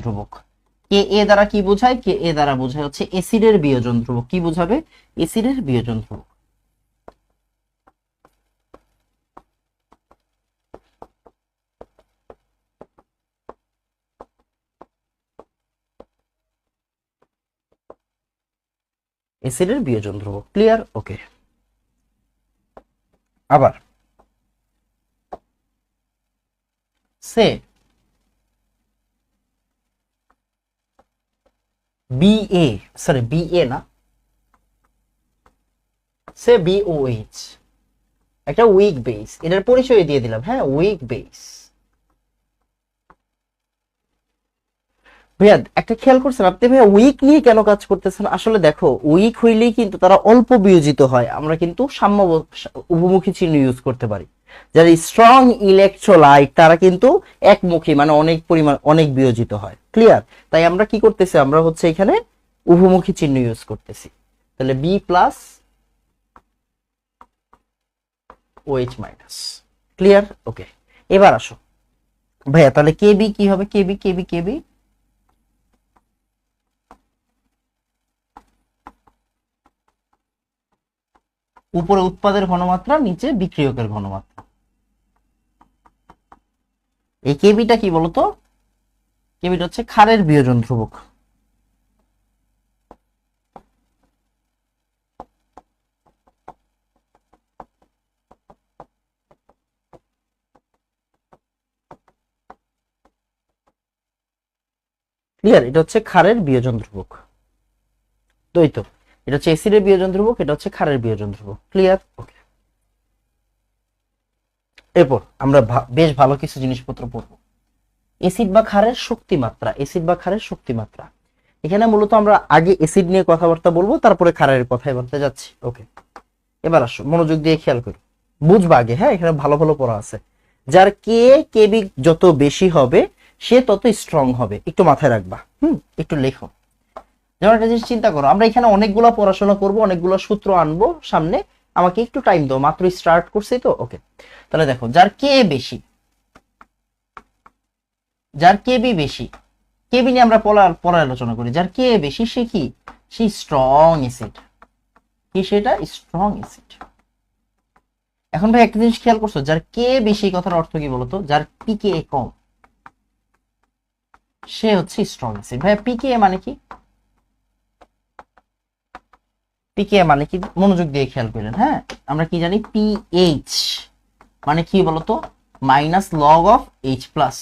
ধ্রুবক। কে এ দ্বারা কি বোঝায়? কে এ দ্বারা বোঝায় হচ্ছে এসিডের বিয়োজন ধ্রুবক। কি বোঝাবে? এসিডের বিয়োজন ধ্রুবক। এসিডের বিয়োজন ধ্রুবক। ক্লিয়ার? ওকে। আবার সে বিএ, সরি বিএ না, সে বিওএইচ একটা উইক বেস, এটার পরিচয় দিয়ে দিলাম। হ্যাঁ, উইক বেস। ভাইয়া একটা খেয়াল করছেন আপনি, ভাইয়া উইক নিয়ে কেন কাজ করতেছেন? আসলে দেখো, উইক হইলেই কিন্তু তারা অল্প বিয়োজিত হয়, আমরা কিন্তু সাম্য উভমুখী চিহ্ন ইউজ করতে পারি। যারা স্ট্রং ইলেকট্রোলাইট তারা কিন্তু একমুখী, মানে অনেক পরিমাণ অনেক বিয়োজিত হয়। ক্লিয়ার? তাই আমরা কি করতেছি, আমরা হচ্ছে এখানে উভমুখী চিহ্ন ইউজ করতেছি। তাহলে B plus OH minus. Clear? Okay. এবার আসো ভাইয়া, তাহলে কেবি কি হবে? কেবি কেবি কেবি উপরে উৎপাদের ঘনমাত্রা, নিচে বিক্রিয়কের ঘনমাত্রা। এই কেবিটা কি বলতো? কেবিটা হচ্ছে ক্ষারের বিয়োজন ধ্রুবক। ক্লিয়ার? এটা হচ্ছে ক্ষারের বিয়োজন ধ্রুবক। তো এটা হচ্ছে এসিডের বিয়োজন ধ্রুবক, এটা হচ্ছে ক্ষারের বিয়োজন ধ্রুবক। ক্লিয়ার? ওকে। এরপর আমরা বেশ ভালো কিছু জিনিসপত্র পড়বো। এসিড বা ক্ষারের শক্তি মাত্রা। এসিড বা ক্ষারের শক্তি মাত্রা, এখানে মূলত আমরা আগে এসিড নিয়ে কথাবার্তা বলবো, তারপরে ক্ষারের কথাবার্তা যাচ্ছি। ওকে। এবার আসো, মনোযোগ দিয়ে খেয়াল করো, বুঝবা আগে। হ্যাঁ, এখানে ভালো ভালো পড়া আছে। যার কেবি যত বেশি হবে সে তত স্ট্রং হবে, একটু মাথায় রাখবা। একটু লেখো। যেমন একটা জিনিস চিন্তা করো, আমরা এখানে অনেকগুলো পড়াশোনা করব, অনেকগুলো সূত্র আনবো সামনে, আমাকে একটু টাইম দাও, মাত্র স্টার্ট করছি তো। ওকে। তাহলে দেখো, যার কে বেশি, যার কেবি বেশি, কেবি নিয়ে আমরা পরে আলোচনা করি। যার কে বেশি সে কি? সে স্ট্রং অ্যাসিড। কি সেটা? Strong acid. এখন ভাই একটা জিনিস খেয়াল করছো, যার কে বেশি কথার অর্থ কি বলতো? যার পিকে কম সে হচ্ছে স্ট্রং অ্যাসিড। ভাই পিকে মানে কি? পিকে মানে কি মনোযোগ দিয়ে খেয়াল করেন। হ্যাঁ, আমরা কি জানি? পিএইচ মানে কি বলতো? Minus log of H plus.